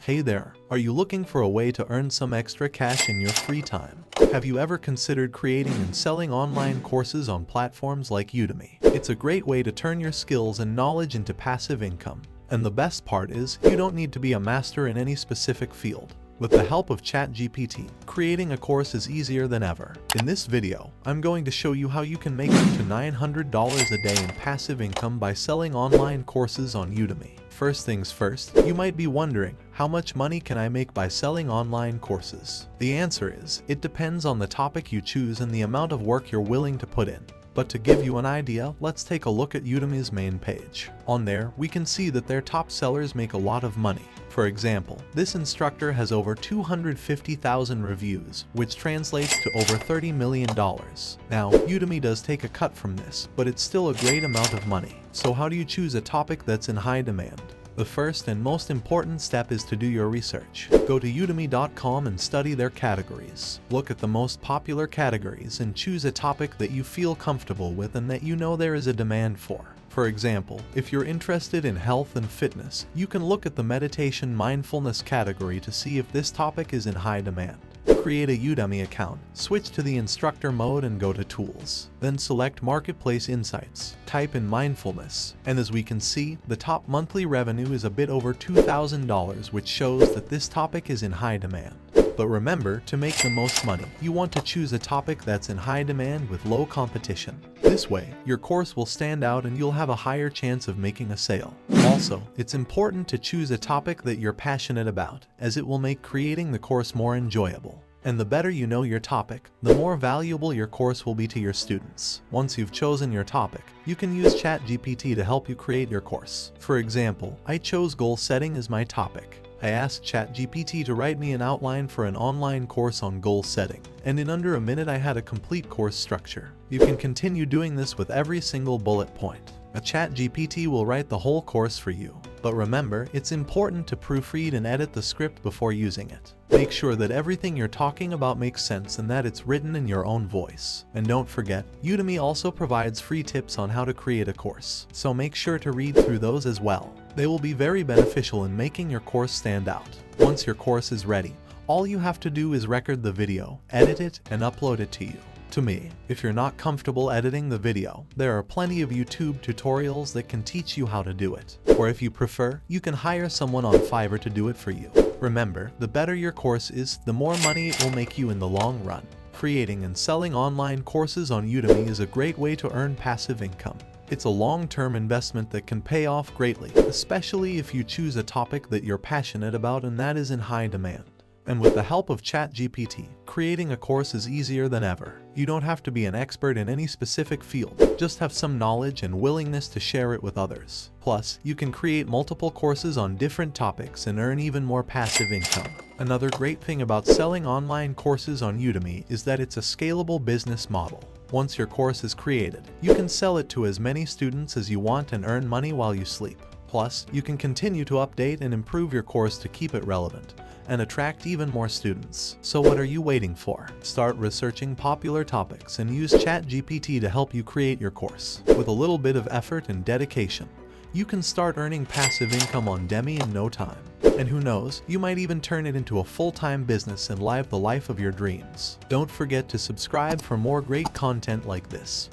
Hey there, are you looking for a way to earn some extra cash in your free time? Have you ever considered creating and selling online courses on platforms like Udemy? It's a great way to turn your skills and knowledge into passive income. And the best part is, you don't need to be a master in any specific field. With the help of ChatGPT, creating a course is easier than ever. In this video, I'm going to show you how you can make up to $900 a day in passive income by selling online courses on Udemy. First things first, you might be wondering, how much money can I make by selling online courses? The answer is, it depends on the topic you choose and the amount of work you're willing to put in. But to give you an idea, let's take a look at Udemy's main page. On there, we can see that their top sellers make a lot of money. For example, this instructor has over 250,000 reviews, which translates to over $30 million. Now, Udemy does take a cut from this, but it's still a great amount of money. So how do you choose a topic that's in high demand? The first and most important step is to do your research. Go to udemy.com and study their categories. Look at the most popular categories and choose a topic that you feel comfortable with and that you know there is a demand for. For example, if you're interested in health and fitness, you can look at the meditation mindfulness category to see if this topic is in high demand. Create a Udemy account, switch to the instructor mode and go to Tools. Then select Marketplace Insights, type in Mindfulness, and as we can see, the top monthly revenue is a bit over $2,000, which shows that this topic is in high demand. But remember, to make the most money, you want to choose a topic that's in high demand with low competition. This way, your course will stand out and you'll have a higher chance of making a sale. Also, it's important to choose a topic that you're passionate about, as it will make creating the course more enjoyable. And the better you know your topic, the more valuable your course will be to your students. Once you've chosen your topic, you can use ChatGPT to help you create your course. For example, I chose goal setting as my topic. I asked ChatGPT to write me an outline for an online course on goal setting, and in under a minute I had a complete course structure. You can continue doing this with every single bullet point. A ChatGPT will write the whole course for you. But remember, it's important to proofread and edit the script before using it. Make sure that everything you're talking about makes sense and that it's written in your own voice. And don't forget, Udemy also provides free tips on how to create a course, so make sure to read through those as well. They will be very beneficial in making your course stand out. Once your course is ready, all you have to do is record the video, edit it, and upload it to you. To me, if you're not comfortable editing the video, there are plenty of YouTube tutorials that can teach you how to do it. Or if you prefer, you can hire someone on Fiverr to do it for you. Remember, the better your course is, the more money it will make you in the long run. Creating and selling online courses on Udemy is a great way to earn passive income. It's a long-term investment that can pay off greatly, especially if you choose a topic that you're passionate about and that is in high demand. And with the help of ChatGPT, creating a course is easier than ever. You don't have to be an expert in any specific field, just have some knowledge and willingness to share it with others. Plus, you can create multiple courses on different topics and earn even more passive income. Another great thing about selling online courses on Udemy is that it's a scalable business model. Once your course is created, you can sell it to as many students as you want and earn money while you sleep. Plus, you can continue to update and improve your course to keep it relevant and attract even more students. So what are you waiting for? Start researching popular topics and use ChatGPT to help you create your course. With a little bit of effort and dedication, you can start earning passive income on Udemy in no time. And who knows, you might even turn it into a full-time business and live the life of your dreams. Don't forget to subscribe for more great content like this.